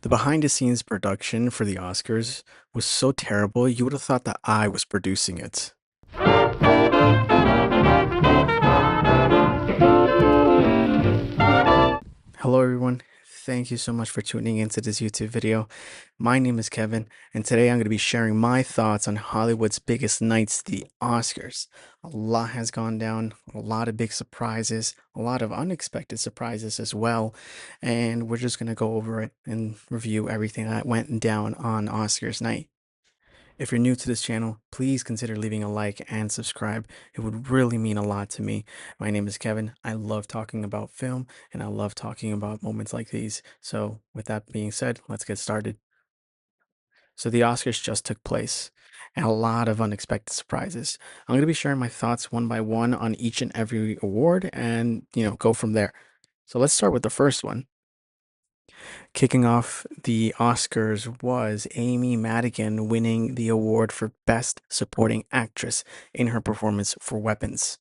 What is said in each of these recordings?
The behind the scenes production for the Oscars was so terrible, you would have thought that I was producing it. Hello, everyone. Thank you so much for tuning into this YouTube video. My name is Kevin, and today I'm going to be sharing my thoughts on Hollywood's biggest nights, the Oscars. A lot has gone down, a lot of big surprises, a lot of unexpected surprises as well, and we're just going to go over it and review everything that went down on Oscars night. If you're new to this channel, please consider leaving a like and subscribe. It would really mean a lot to me. My name is Kevin. I love talking about film and I love talking about moments like these. So, with that being said, let's get started. So, the Oscars just took place and a lot of unexpected surprises. I'm going to be sharing my thoughts one by one on each and every award and, go from there. So, let's start with the first one. Kicking off the Oscars was Amy Madigan winning the award for Best Supporting Actress in her performance for Weapons.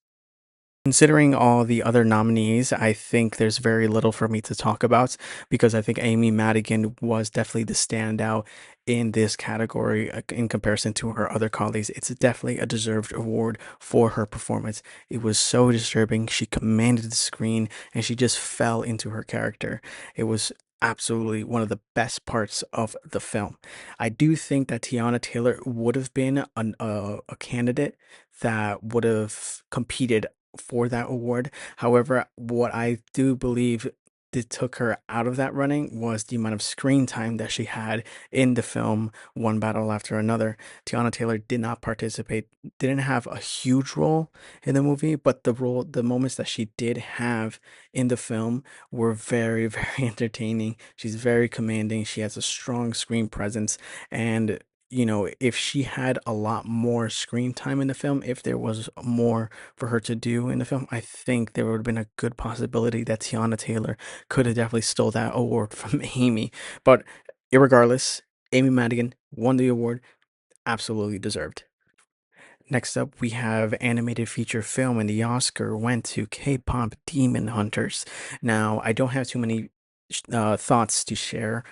Considering all the other nominees, I think there's very little for me to talk about because I think Amy Madigan was definitely the standout in this category in comparison to her other colleagues. It's definitely a deserved award for her performance. It was so disturbing. She commanded the screen and she just fell into her character. It was absolutely one of the best parts of the film. I do think that Tiana Taylor would have been a candidate that would have competed for that award. However, what I do believe that took her out of that running was the amount of screen time that she had in the film One Battle After Another. Tiana Taylor did not participate, didn't have a huge role in the movie, but the moments that she did have in the film were very, very entertaining. She's very commanding. She has a strong screen presence, and if she had a lot more screen time in the film, if there was more for her to do in the film, I think there would have been a good possibility that Tiana Taylor could have definitely stole that award from Amy. But irregardless, Amy Madigan won the award, absolutely deserved. Next up, we have animated feature film, and the Oscar went to K-pop Demon Hunters. Now, I don't have too many thoughts to share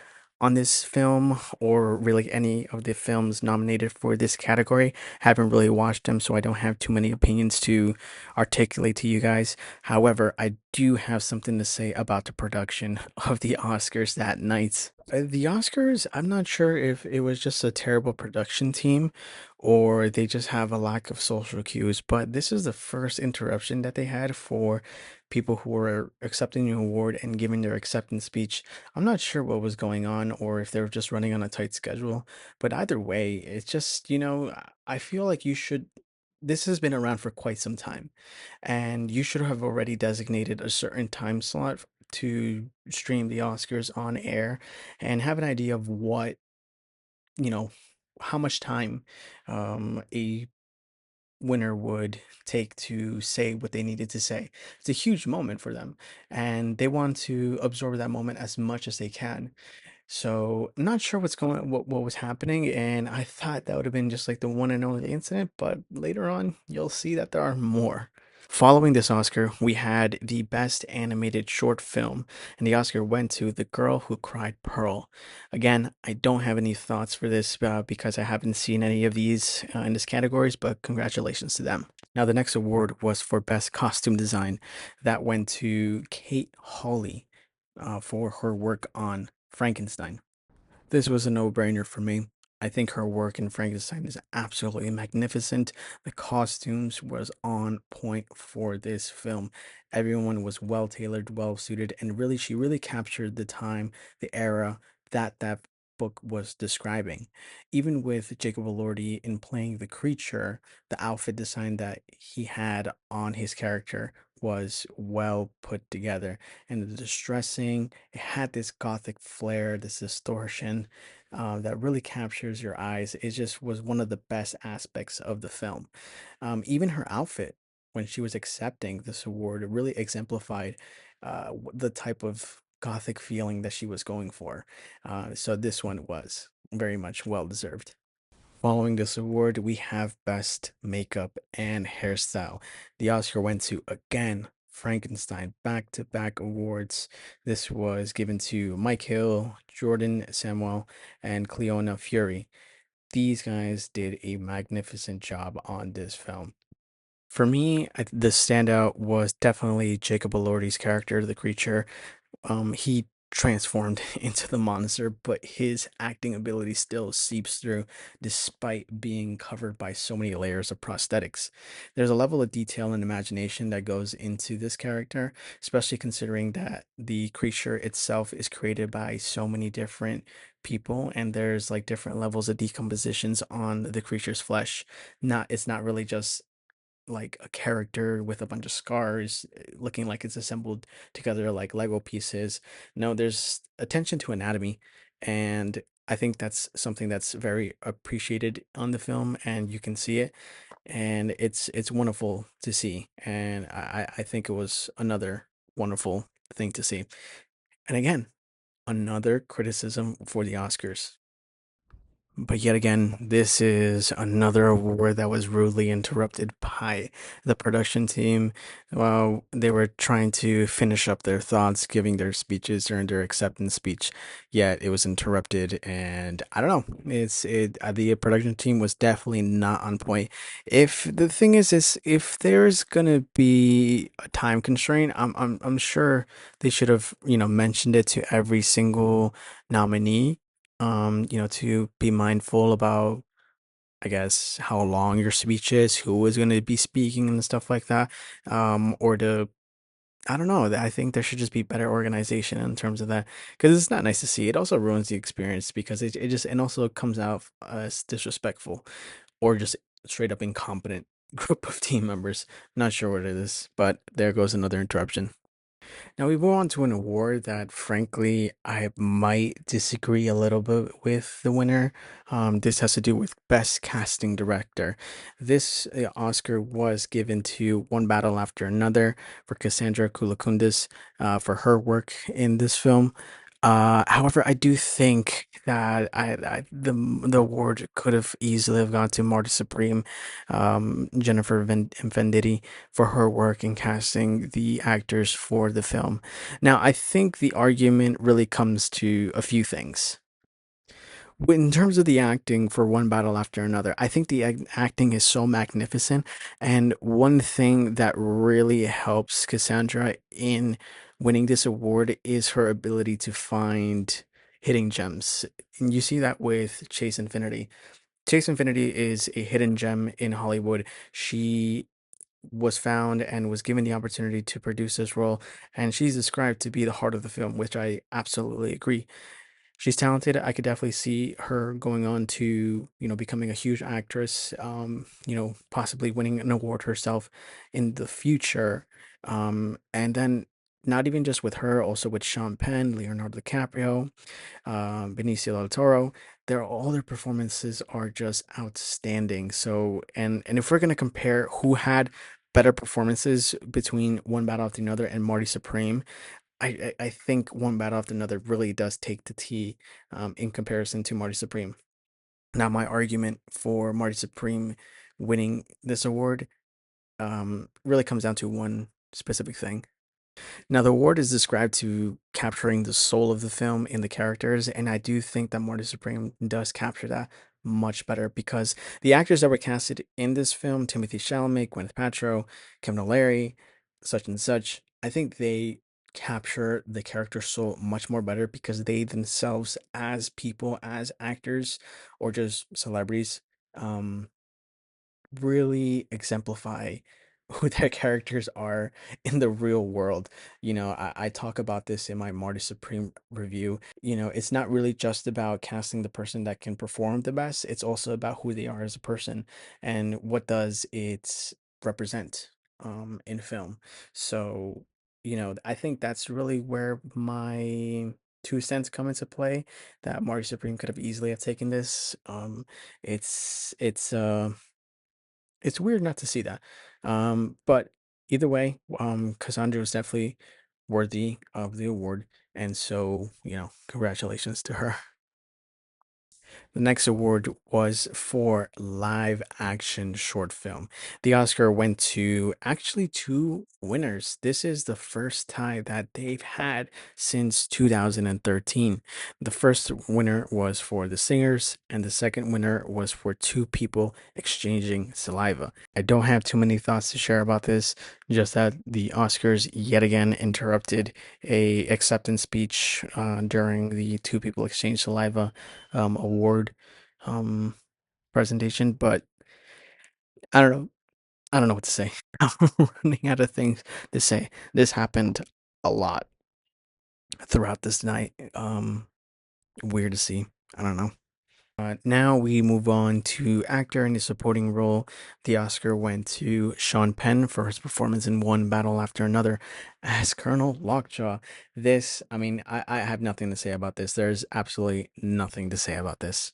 on this film or really any of the films nominated for this category. Haven't really watched them, so I don't have too many opinions to articulate to you guys. However, I do have something to say about the production of the Oscars that night. The Oscars, I'm not sure if it was just a terrible production team or they just have a lack of social cues, but this is the first interruption that they had for people who were accepting the award and giving their acceptance speech. I'm not sure what was going on or if they were just running on a tight schedule, but either way, it's just, I feel like you should. This has been around for quite some time, and you should have already designated a certain time slot to stream the Oscars on air and have an idea of you know, how much time a winner would take to say what they needed to say. It's a huge moment for them, and they want to absorb that moment as much as they can. So I'm not sure what was happening, and I thought that would have been just like the one and only incident, but later on you'll see that there are more. Following this Oscar, we had the Best Animated Short Film, and the Oscar went to The Girl Who Cried Pearl. Again, I don't have any thoughts for this because I haven't seen any of these in this categories, but congratulations to them. Now, the next award was for Best Costume Design. That went to Kate Hawley for her work on Frankenstein. This was a no-brainer for me. I think her work in Frankenstein is absolutely magnificent. The costumes was on point for this film. Everyone was well tailored, well suited, and really she really captured the time, the era that book was describing. Even with Jacob Elordi in playing the creature, the outfit design that he had on his character was well put together, and the distressing, it had this gothic flair, this distortion that really captures your eyes. It just was one of the best aspects of the film. Even her outfit, when she was accepting this award, it really exemplified the type of gothic feeling that she was going for. So this one was very much well deserved. Following this award, we have Best Makeup and Hairstyle. The Oscar went to, again, Frankenstein, back-to-back awards. This was given to Mike Hill, Jordan Samuel, and Cleona Fury. These guys did a magnificent job on this film. For me, the standout was definitely Jacob Elordi's character, the creature. He transformed into the monster, but his acting ability still seeps through despite being covered by so many layers of prosthetics. There's a level of detail and imagination that goes into this character, especially considering that the creature itself is created by so many different people and there's like different levels of decompositions on the creature's flesh. Not It's not really just like a character with a bunch of scars looking like it's assembled together like Lego pieces. No, there's attention to anatomy, and I think that's something that's very appreciated on the film, and you can see it, and it's wonderful to see. And I think it was another wonderful thing to see. And again, another criticism for the Oscars. But yet again, this is another award that was rudely interrupted by the production team while they were trying to finish up their thoughts, giving their speeches during their acceptance speech. Yet it was interrupted, and I don't know. The production team was definitely not on point. If the thing is if there's gonna be a time constraint, I'm sure they should have mentioned it to every single nominee, to be mindful about, I guess, how long your speech is, who is going to be speaking and stuff like that. Or to, I don't know, I think there should just be better organization in terms of that because it's not nice to see. It also ruins the experience because it just, and also comes out as disrespectful or just straight up incompetent group of team members. Not sure what it is, but there goes another interruption. Now we move on to an award that, frankly, I might disagree a little bit with the winner. This has to do with Best Casting Director. This Oscar was given to One Battle After Another for Cassandra Koulakundis for her work in this film. However, I do think that the award could have easily have gone to Marty Supreme, Jennifer Venditti for her work in casting the actors for the film. Now, I think the argument really comes to a few things. In terms of the acting for One Battle After Another, I think the acting is so magnificent. And one thing that really helps Cassandra in winning this award is her ability to find hidden gems. And you see that with Chase Infinity. Chase Infinity is a hidden gem in Hollywood. She was found and was given the opportunity to produce this role, and she's described to be the heart of the film, which I absolutely agree. She's talented. I could definitely see her going on to, becoming a huge actress, possibly winning an award herself in the future. And then not even just with her, also with Sean Penn, Leonardo DiCaprio, Benicio del Toro. All their performances are just outstanding. So, and if we're gonna compare who had better performances between One Battle After Another and Marty Supreme, I think One Battle After Another really does take the T, in comparison to Marty Supreme. Now, my argument for Marty Supreme winning this award really comes down to one specific thing. Now, the award is described to capturing the soul of the film in the characters, and I do think that Marty Supreme does capture that much better because the actors that were casted in this film, Timothy Chalamet, Gwyneth Paltrow, Kevin O'Leary, such and such, I think they capture the character soul much more better because they themselves, as people, as actors, or just celebrities, um, really exemplify who their characters are in the real world. I talk about this in my Marty Supreme review. It's not really just about casting the person that can perform the best, it's also about who they are as a person and what does it represent in film. So, I think that's really where my 2 cents come into play, that Marty Supreme could have easily have taken this. It's weird not to see that. But either way, Cassandra was definitely worthy of the award, and so, congratulations to her. The next award was for live action short film. The Oscar went to actually two winners. This is the first tie that they've had since 2013. The first winner was for The Singers, and the second winner was for Two People Exchanging Saliva. I don't have too many thoughts to share about this, just that the Oscars yet again interrupted a acceptance speech during the Two People Exchange Saliva award um presentation, but I don't know. I don't know what to say. I'm running out of things to say. This happened a lot throughout this night. Weird to see. I don't know. Now we move on to actor in a supporting role. The Oscar went to Sean Penn for his performance in One Battle After Another as Colonel Lockjaw. This, I mean, I have nothing to say about this. There's absolutely nothing to say about this.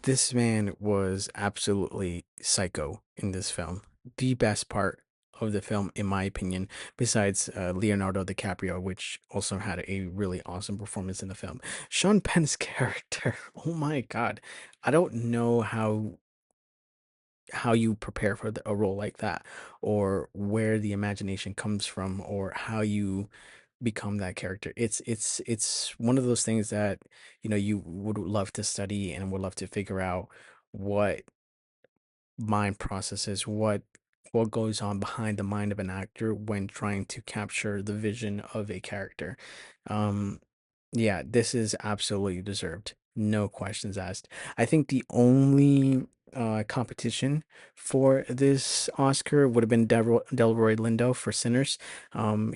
This man was absolutely psycho in this film. The best part of the film, in my opinion, besides Leonardo DiCaprio, which also had a really awesome performance in the film. Sean Penn's character, oh my God. I don't know how you prepare for a role like that, or where the imagination comes from, or how you become that character. It's one of those things that you would love to study and would love to figure out what mind processes, what goes on behind the mind of an actor when trying to capture the vision of a character. Um, yeah, this is absolutely deserved. No questions asked. I think the only competition for this Oscar would have been Delroy Lindo for Sinners.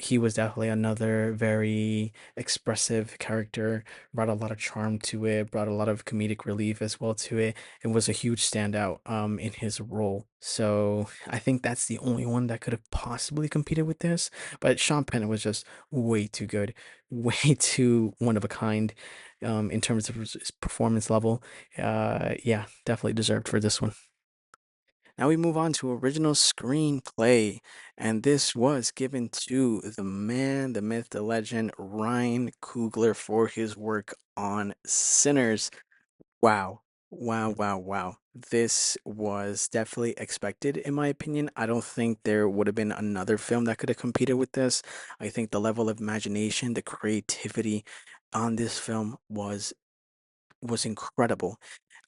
He was definitely another very expressive character, brought a lot of charm to it, brought a lot of comedic relief as well to it. It was a huge standout in his role. So I think that's the only one that could have possibly competed with this. But Sean Penn was just way too good, way too one of a kind in terms of his performance level. Yeah, definitely deserved for this one. Now we move on to original screenplay, and this was given to the man, the myth, the legend, Ryan Coogler for his work on Sinners. Wow. Wow, wow, wow. This was definitely expected, in my opinion. I don't think there would have been another film that could have competed with this. I think the level of imagination, the creativity on this film was incredible.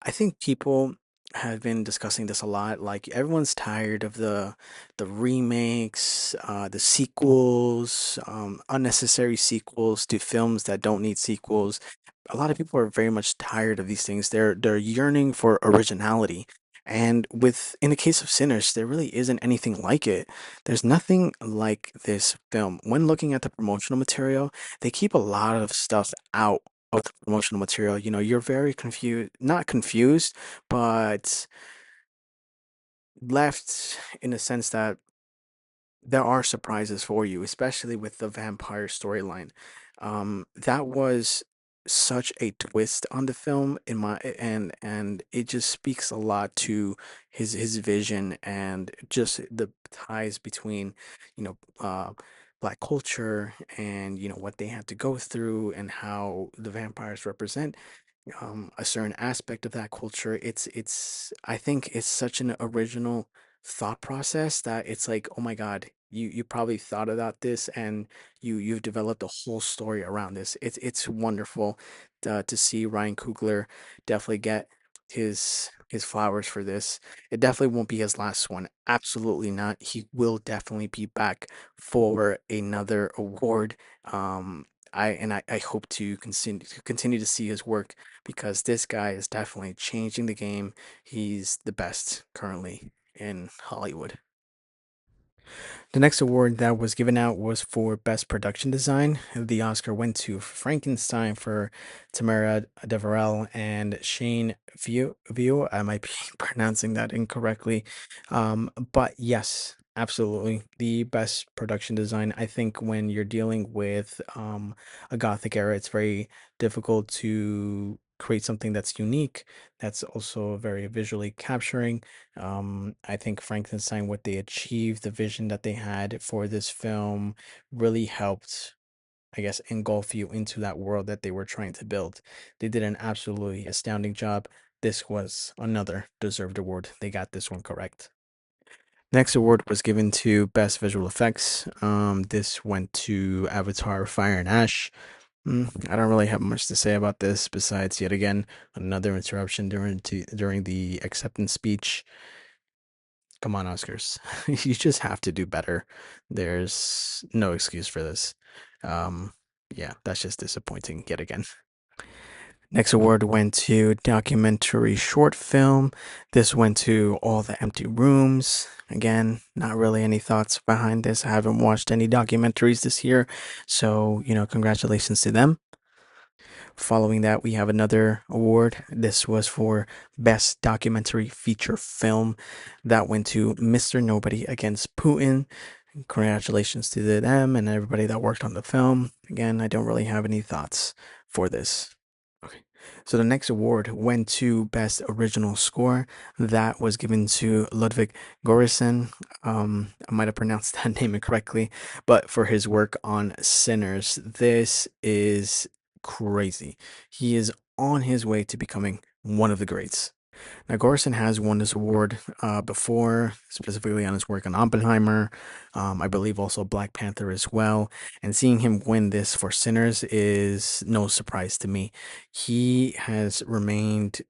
I think people have been discussing this a lot. Like everyone's tired of the remakes, the sequels, unnecessary sequels to films that don't need sequels. A lot of people are very much tired of these things. They're yearning for originality. And with in the case of Sinners, there really isn't anything like it. There's nothing like this film. When looking at the promotional material, they keep a lot of stuff out of the promotional material. You're very confused, not confused, but left in a sense that there are surprises for you, especially with the vampire storyline. That was such a twist on the film in my and it just speaks a lot to his vision and just the ties between, you know, uh black culture and what they had to go through and how the vampires represent a certain aspect of that culture. It's I think it's such an original thought process that it's like, oh my God, you probably thought about this and you've developed a whole story around this. It's wonderful to see Ryan Coogler definitely get his flowers for this. It definitely won't be his last one. Absolutely not. He will definitely be back for another award. I hope to continue to see his work because this guy is definitely changing the game. He's the best currently in Hollywood. The next award that was given out was for Best Production Design. The Oscar went to Frankenstein for Tamara Deverell and Shane View. I might be pronouncing that incorrectly. But yes, absolutely. The best production design. I think when you're dealing with a Gothic era, it's very difficult to create something that's unique, that's also very visually capturing. I think Frankenstein, what they achieved, the vision that they had for this film really helped. I guess, engulf you into that world that they were trying to build. They did an absolutely astounding job. This was another deserved award. They got this one correct. Next award was given to Best Visual Effects. This went to Avatar Fire and Ash. I don't really have much to say about this besides, yet again, another interruption during the acceptance speech. Come on, Oscars. You just have to do better. There's no excuse for this. Um, yeah, that's just disappointing yet again. Next award went to documentary short film. This went to All the Empty Rooms. Again, not really any thoughts behind this. I haven't watched any documentaries this year, so congratulations to them. Following that, we have another award. This was for Best Documentary Feature Film. That went to Mr. Nobody Against Putin. Congratulations to them and everybody that worked on the film. Again, I don't really have any thoughts for this. Okay. So the next award went to Best Original Score. That was given to Ludwig Göransson. I might have pronounced that name incorrectly, but for his work on Sinners, this is crazy. He is on his way to becoming one of the greats. Now, Gorson has won this award before, specifically on his work on Oppenheimer. I believe also Black Panther as well. And seeing him win this for Sinners is no surprise to me. He has remained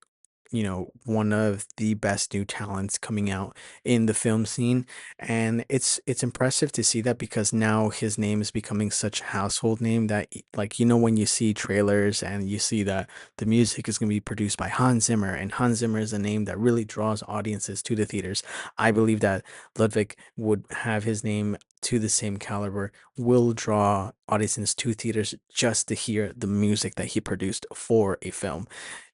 one of the best new talents coming out in the film scene, and it's impressive to see that because now his name is becoming such a household name that like when you see trailers and you see that the music is going to be produced by Hans Zimmer, and Hans Zimmer is a name that really draws audiences to the theaters. I believe that Ludwig would have his name to the same caliber, will draw audiences to theaters just to hear the music that he produced for a film.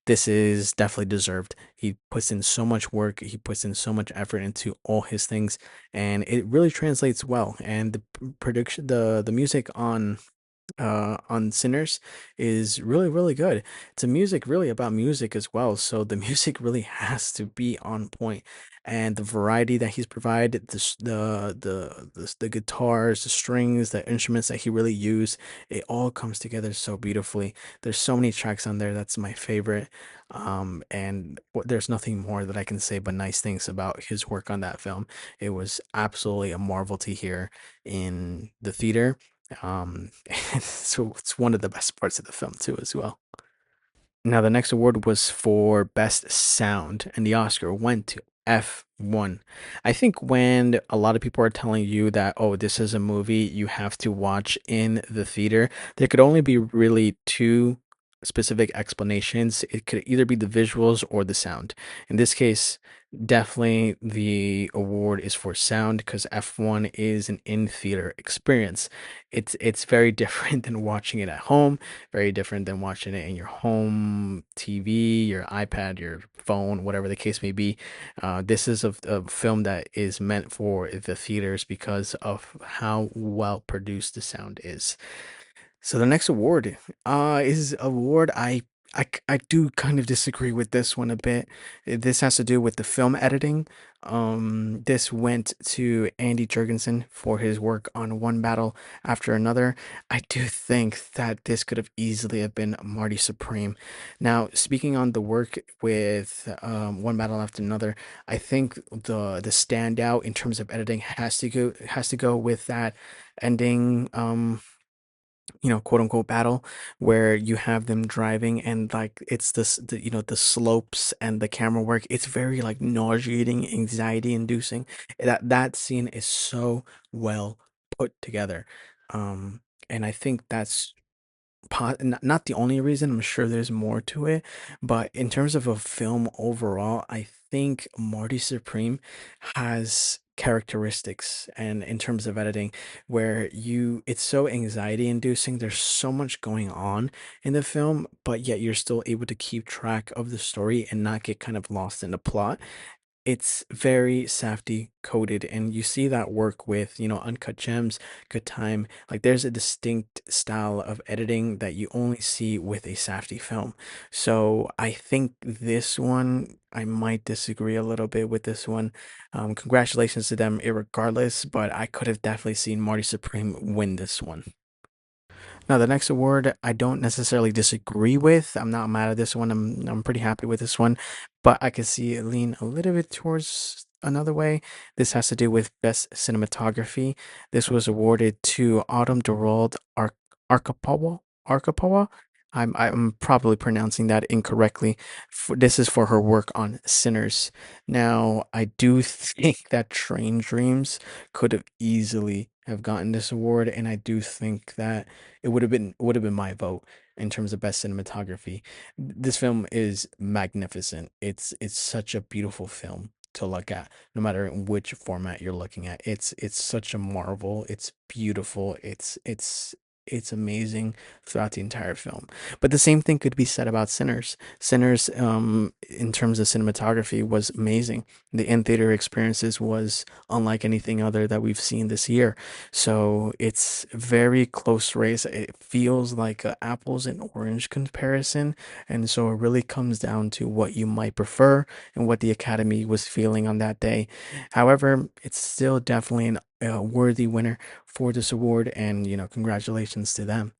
This is definitely deserved. He puts in so much work, he puts in so much effort into all his things, and it really translates well. And the production, the music on Sinners is really really good. It's a music really about music as well, so the music really has to be on point. And the variety that he's provided, the guitars, the strings, the instruments that he really used, it all comes together so beautifully. There's so many tracks on there that's my favorite. And there's nothing more that I can say but nice things about his work on that film. It was absolutely a marvel to hear in the theater. So it's one of the best parts of the film too, as well. Now, the next award was for Best Sound, and the Oscar went to F1. I think when a lot of people are telling you that, oh, this is a movie you have to watch in the theater, there could only be really two specific explanations. It could either be the visuals or the sound. In this case, definitely the award is for sound because F1 is an in-theater experience. It's very different than watching it at home, very different than watching it in your home TV, your iPad, your phone, whatever the case may be. This is a film that is meant for the theaters because of how well produced the sound is. So the next award is award I do kind of disagree with this one a bit. This has to do with the film editing. This went to Andy Jurgensen for his work on One Battle After Another. I do think that this could have easily have been Marty Supreme. Now, speaking on the work with One Battle After Another, I think the standout in terms of editing has to go with that ending quote unquote battle where you have them driving and like it's the slopes and the camera work, it's very like nauseating, anxiety inducing. That scene is so well put together. And I think that's not the only reason. I'm sure there's more to it, but in terms of a film overall, I think Marty Supreme has characteristics and in terms of editing where it's so anxiety inducing. There's so much going on in the film, but yet you're still able to keep track of the story and not get kind of lost in the plot. It's very Safdie coded, and you see that work with Uncut Gems, Good Time. Like there's a distinct style of editing that you only see with a Safdie film. So I think this one, I might disagree a little bit with this one. Congratulations to them, irregardless, but I could have definitely seen Marty Supreme win this one. Now, the next award I don't necessarily disagree with. I'm not mad at this one. I'm pretty happy with this one, but I could see it lean a little bit towards another way. This has to do with best cinematography. This was awarded to Autumn Durald Arkapawa. I'm probably pronouncing that incorrectly. This is for her work on Sinners. Now, I do think that Train Dreams could have easily have gotten this award, and I do think that it would have been my vote in terms of best cinematography. This film is magnificent. It's such a beautiful film to look at, no matter in which format you're looking at. It's such a marvel. It's beautiful. It's amazing throughout the entire film. But the same thing could be said about Sinners. Sinners, in terms of cinematography, was amazing. The in theater experiences was unlike anything other that we've seen this year. So it's very close race. It feels like a apples and orange comparison, and so it really comes down to what you might prefer and what the Academy was feeling on that day. However, it's still definitely a worthy winner for this award, and congratulations to them.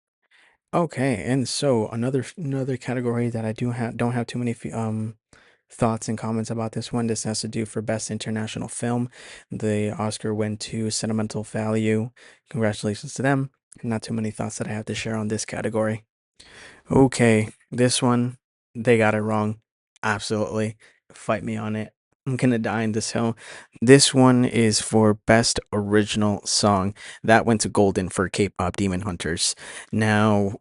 Okay, and so another category that I don't have too many thoughts and comments about this one. This has to do for best international film. The Oscar went to Sentimental Value. Congratulations to them. Not too many thoughts that I have to share on this category. Okay, this one, they got it wrong. Absolutely. Fight me on it. I'm gonna die in this hill. This one is for Best Original Song. That went to Golden for K-pop Demon Hunters. Now,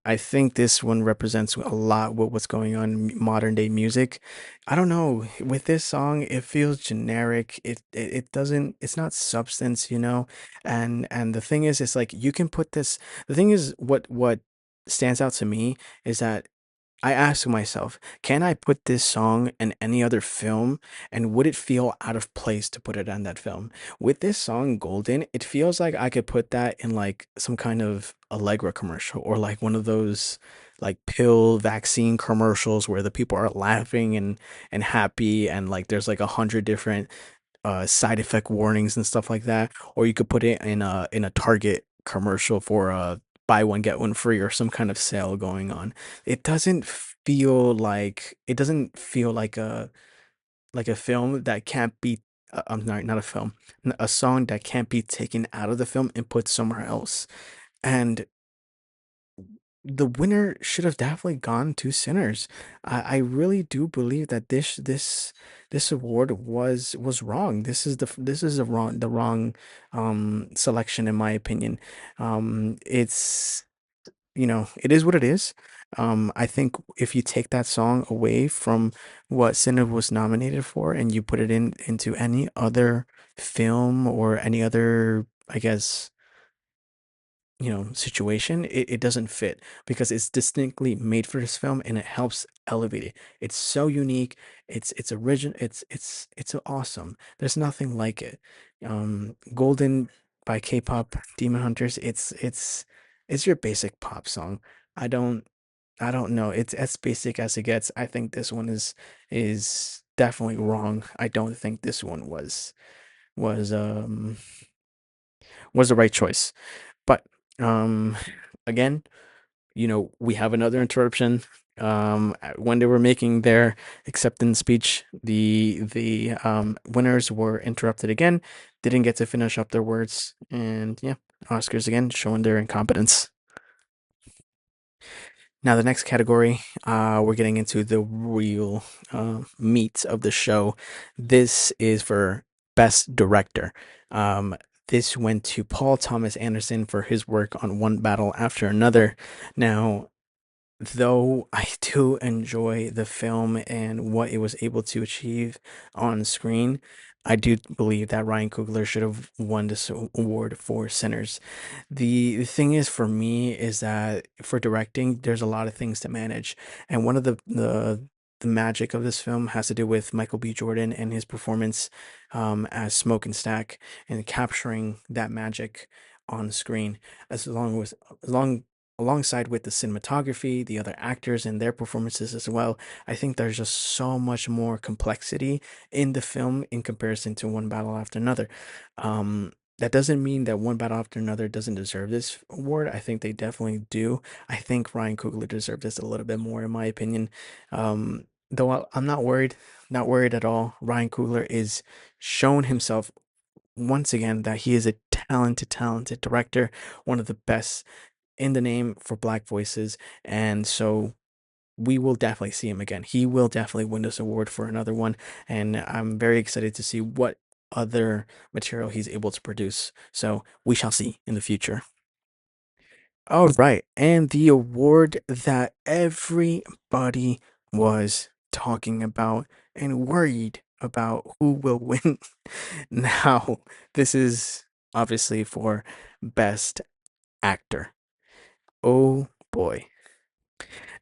I think this one represents a lot what what's going on in modern day music. I don't know. With this song, it feels generic. It doesn't. It's not substance. And the thing is, it's like you can put this. The thing is, what stands out to me is that I ask myself, can I put this song in any other film and would it feel out of place to put it on that film? With this song Golden, it feels like I could put that in like some kind of Allegra commercial or like one of those like pill vaccine commercials where the people are laughing and happy and like there's like 100 different side effect warnings and stuff like that, or you could put it in a Target commercial for a buy one get one free or some kind of sale going on. It doesn't feel like a film that can't be. I'm sorry, not a film, a song that can't be taken out of the film and put somewhere else. And the winner should have definitely gone to Sinners. I really do believe that this award was wrong. This is the wrong selection in my opinion. It's it is what it is. I think if you take that song away from what Sinners was nominated for and you put it into any other film or any other, I guess, situation, it doesn't fit because it's distinctly made for this film and it helps elevate it. It's so unique. It's original. It's awesome. There's nothing like it. Golden by K-pop Demon Hunters. It's your basic pop song. I don't I don't know. It's as basic as it gets. I think this one is definitely wrong. I don't think this one was um was the right choice. But um again, we have another interruption. When they were making their acceptance speech, the winners were interrupted again, didn't get to finish up their words, and yeah, Oscars again showing their incompetence. Now, the next category, we're getting into the real meat of the show. This is for Best Director. Um, this went to Paul Thomas Anderson for his work on One Battle After Another. Now, though I do enjoy the film and what it was able to achieve on screen, I do believe that Ryan Coogler should have won this award for Sinners. The thing is for me is that for directing, there's a lot of things to manage, and one of the magic of this film has to do with Michael B. Jordan and his performance as Smoke and Stack and capturing that magic on screen, as long with along alongside with the cinematography, the other actors and their performances as well. I think there's just so much more complexity in the film in comparison to One Battle After Another. Um, that doesn't mean that one battle after another doesn't deserve this award. I think they definitely do. I think Ryan Coogler deserved this a little bit more, in my opinion. Though I'm not worried at all. Ryan Coogler is shown himself once again that he is a talented director, one of the best in the name for Black voices, and so we will definitely see him again. He will definitely win this award for another one, and I'm very excited to see what other material he's able to produce. So we shall see in the future. All right, and the award that everybody was talking about and worried about who will win. Now, this is obviously for Best Actor. Oh boy.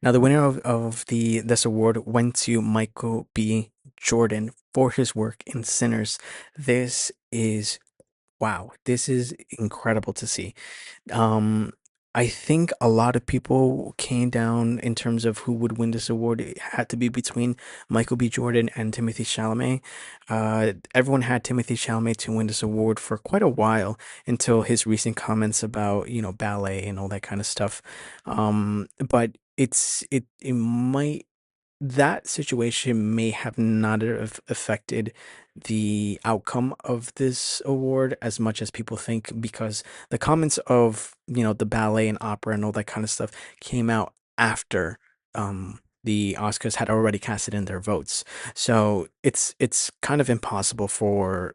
Now, the winner of this award went to Michael B. Jordan for his work in Sinners. This is wow. This is incredible to see. Um, I think a lot of people came down in terms of who would win this award. It had to be between Michael B. Jordan and Timothy Chalamet. Everyone had Timothy Chalamet to win this award for quite a while until his recent comments about, ballet and all that kind of stuff. But it might that situation may have not have affected the outcome of this award as much as people think because the comments of the ballet and opera and all that kind of stuff came out after the Oscars had already casted in their votes. So it's kind of impossible for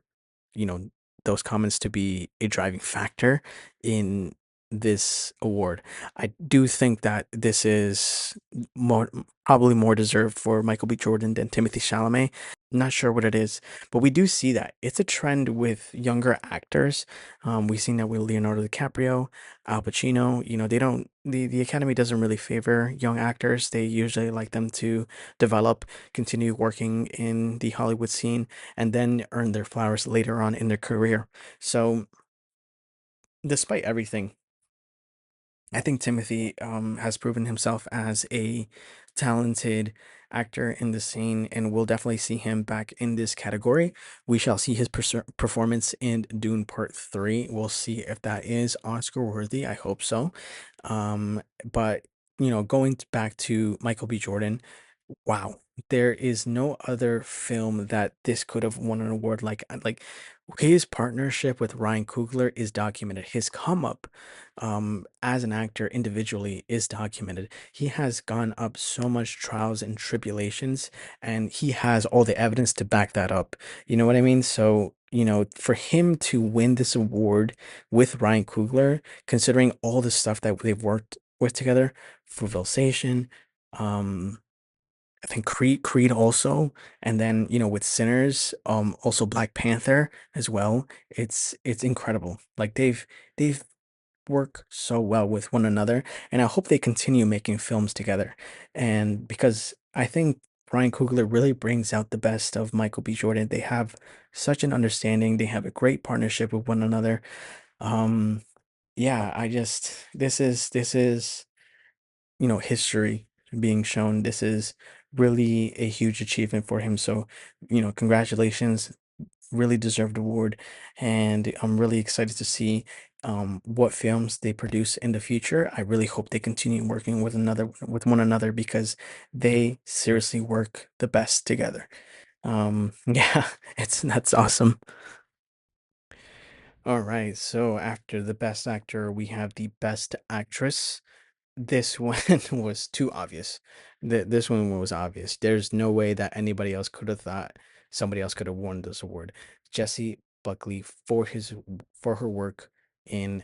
you know those comments to be a driving factor in this award. I do think that this is more probably more deserved for Michael B. Jordan than Timothy Chalamet. Not sure what it is, but we do see that it's a trend with younger actors. We've seen that with Leonardo DiCaprio, Al Pacino. They don't the Academy doesn't really favor young actors. They usually like them to develop, continue working in the Hollywood scene, and then earn their flowers later on in their career. So, despite everything, I think Timothy has proven himself as a talented actor in the scene, and we'll definitely see him back in this category. We shall see his performance in Dune Part 3. We'll see if that is Oscar worthy. I hope so. But, going back to Michael B. Jordan, wow, there is no other film that this could have won an award like his partnership with Ryan Coogler is documented. His come up as an actor individually is documented. He has gone up so much trials and tribulations and he has all the evidence to back that up. You know what I mean? So, for him to win this award with Ryan Coogler, considering all the stuff that they've worked with together, Fruitvale, I think Creed also, and then with Sinners, also Black Panther as well. It's incredible. Like they've worked so well with one another, and I hope they continue making films together. And because I think Ryan Coogler really brings out the best of Michael B. Jordan. They have such an understanding. They have a great partnership with one another. Um, yeah, I just this is history being shown. This is really a huge achievement for him. So, congratulations, really deserved award. And I'm really excited to see what films they produce in the future. I really hope they continue working with one another because they seriously work the best together. Yeah, that's awesome. All right, so after the best actor, we have the best actress. This one was too obvious. This one was obvious. There's no way that anybody else could have thought somebody else could have won this award. Jessie Buckley for her work in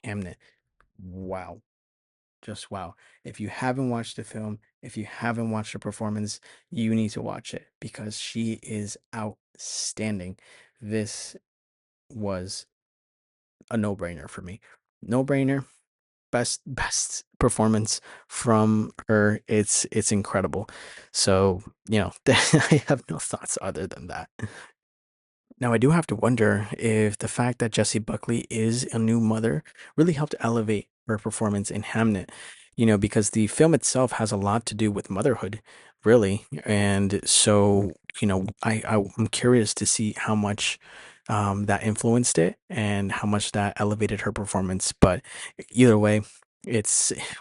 Hamnet. Wow. Just wow. If you haven't watched the film, if you haven't watched the performance, you need to watch it because she is outstanding. This was a no-brainer for me. No-brainer. Best performance from her. It's incredible. So, I have no thoughts other than that. Now, I do have to wonder if the fact that Jessie Buckley is a new mother really helped elevate her performance in Hamnet, because the film itself has a lot to do with motherhood, really. And so, I'm curious to see how much. that influenced it and how much that elevated her performance. But either way, it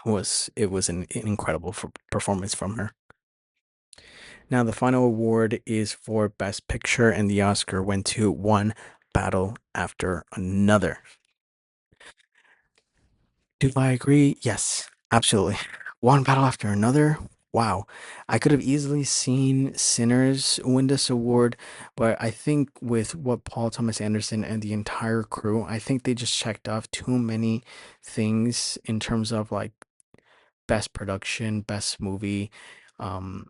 was an incredible performance from her. Now the final award is for Best Picture, and the Oscar went to One Battle After Another. Do I agree? Yes, absolutely. One battle after another. Wow. I could have easily seen Sinners win this award, but I think with what Paul Thomas Anderson and the entire crew, I think they just checked off too many things in terms of like best production, best movie, um,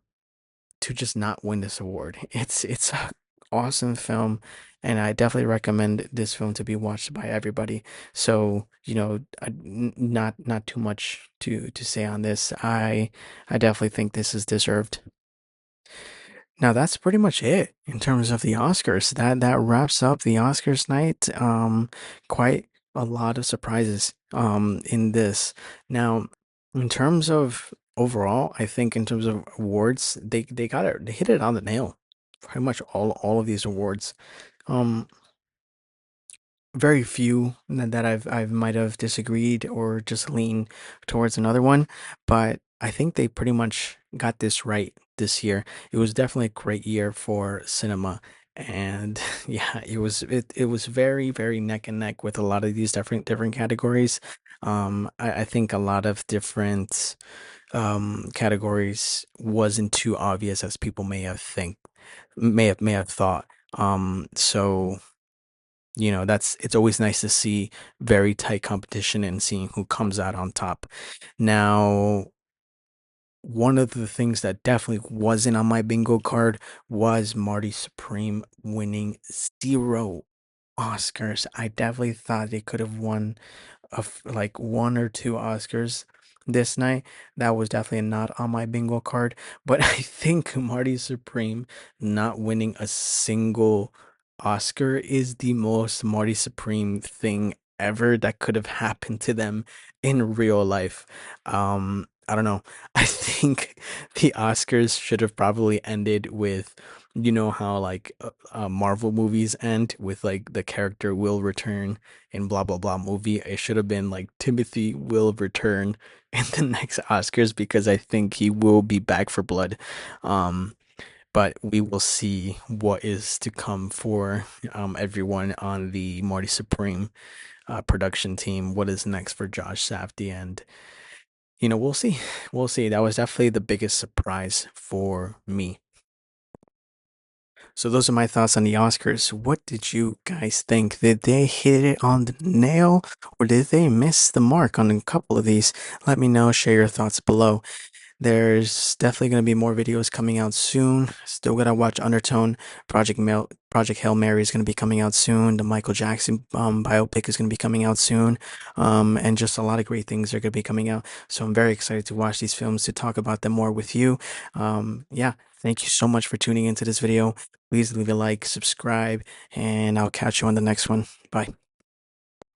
to just not win this award. It's a awesome film, and I definitely recommend this film to be watched by everybody. So, not too much to say on this. I definitely think this is deserved. Now that's pretty much it in terms of the Oscars. That wraps up the Oscars night. Quite a lot of surprises in this. Now, in terms of overall, I think in terms of awards, they got it. They hit it on the nail. Pretty much all of these awards. Um, very few that I've might have disagreed or just leaned towards another one, but I think they pretty much got this right this year. It was definitely a great year for cinema, and yeah, it was very neck and neck with a lot of these different categories. I think a lot of different categories wasn't too obvious as people may have thought. So that's it's always nice to see very tight competition and seeing who comes out on top. Now, one of the things that definitely wasn't on my bingo card was Marty Supreme winning 0 Oscars. I definitely thought they could have won of like 1 or 2 Oscars this night. That was definitely not on my bingo card. But I think Marty Supreme not winning a single Oscar is the most Marty Supreme thing ever that could have happened to them in real life. I don't know. I think the Oscars should have probably ended with, how like Marvel movies end with like the character will return in blah blah blah movie. It should have been like Timothy will return in the next Oscars because I think he will be back for blood. Um, but we will see what is to come for everyone on the Marty Supreme production team. What is next for Josh Safdie? And we'll see. We'll see. That was definitely the biggest surprise for me. So those are my thoughts on the Oscars. What did you guys think? Did they hit it on the nail or did they miss the mark on a couple of these? Let me know. Share your thoughts below. There's definitely going to be more videos coming out soon. Still got to watch Undertone. Project Hail Mary is going to be coming out soon. The Michael Jackson biopic is going to be coming out soon. And just a lot of great things are going to be coming out. So I'm very excited to watch these films, to talk about them more with you. Yeah, thank you so much for tuning into this video. Please leave a like, subscribe, and I'll catch you on the next one. Bye.